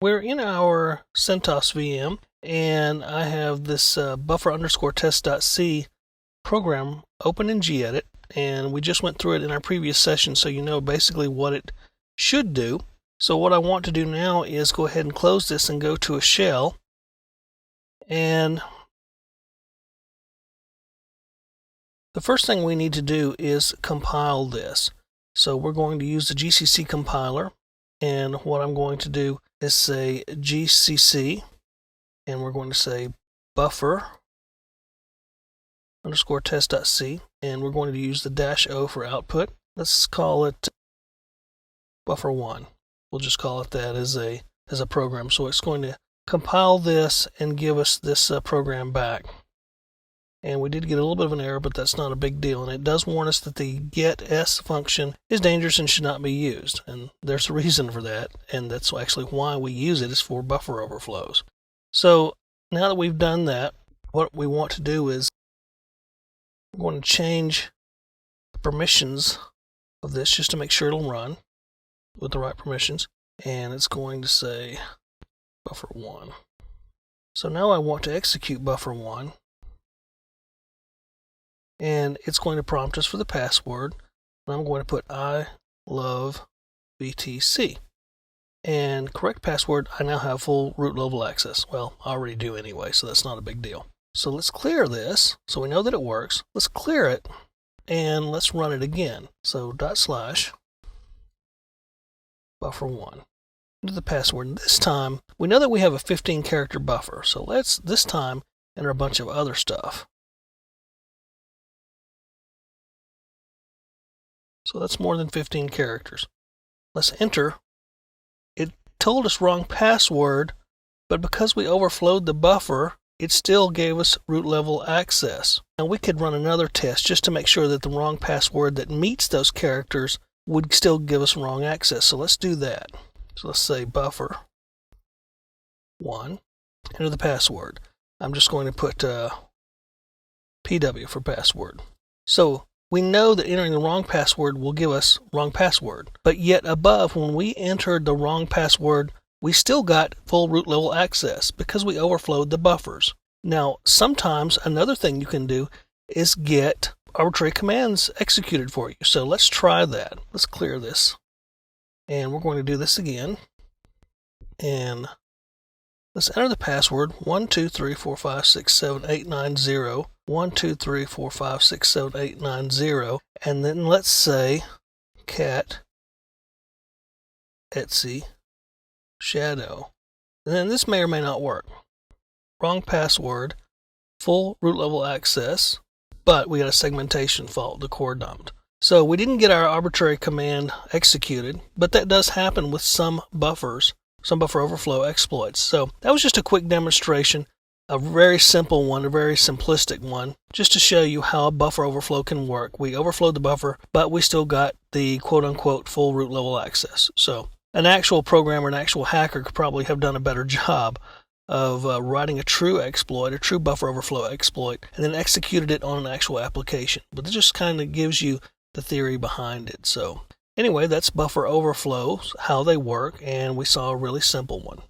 we're in our CentOS VM, and I have this buffer_test.c program open in gedit, and we just went through it in our previous session, so you know basically what it should do. So what I want to do now is go ahead and close this and go to a shell, and the first thing we need to do is compile this. So we're going to use the GCC compiler, and what I'm going to do is say GCC, and we're going to say buffer_test.c, and we're going to use the -o for output. Let's call it buffer1. We'll just call it that as a program. So it's going to compile this and give us this program back. And we did get a little bit of an error, but that's not a big deal. And it does warn us that the getS function is dangerous and should not be used. And there's a reason for that. And that's actually why we use it, is for buffer overflows. So now that we've done that, what we want to do is we're going to change the permissions of this just to make sure it'll run with the right permissions. And it's going to say buffer1. So now I want to execute buffer1. And it's going to prompt us for the password. And I'm going to put I love BTC. And correct password, I now have full root level access. Well, I already do anyway, so that's not a big deal. So let's clear this, so we know that it works. Let's clear it, and let's run it again. So /buffer1. Enter the password. And this time, we know that we have a 15-character buffer. So let's, this time, enter a bunch of other stuff. So that's more than 15 characters. Let's enter. It told us wrong password, but because we overflowed the buffer, it still gave us root level access. Now we could run another test just to make sure that the wrong password that meets those characters would still give us wrong access. So let's do that. So let's say buffer1, enter the password. I'm just going to put PW for password. So we know that entering the wrong password will give us wrong password. But yet above, when we entered the wrong password, we still got full root level access because we overflowed the buffers. Now, sometimes another thing you can do is get arbitrary commands executed for you. So let's try that. Let's clear this. And we're going to do this again. And let's enter the password 12345678990. 12345678990, and then let's say cat etsy shadow. And then this may or may not work. Wrong password, full root level access, but we got a segmentation fault, the core dumped. So we didn't get our arbitrary command executed, but that does happen with some buffers, some buffer overflow exploits. So that was just a quick demonstration. A very simple one, a very simplistic one, just to show you how a buffer overflow can work. We overflowed the buffer, but we still got the quote-unquote full root level access. So an actual programmer, an actual hacker could probably have done a better job of writing a true exploit, a true buffer overflow exploit, and then executed it on an actual application. But it just kind of gives you the theory behind it. So anyway, that's buffer overflows, how they work, and we saw a really simple one.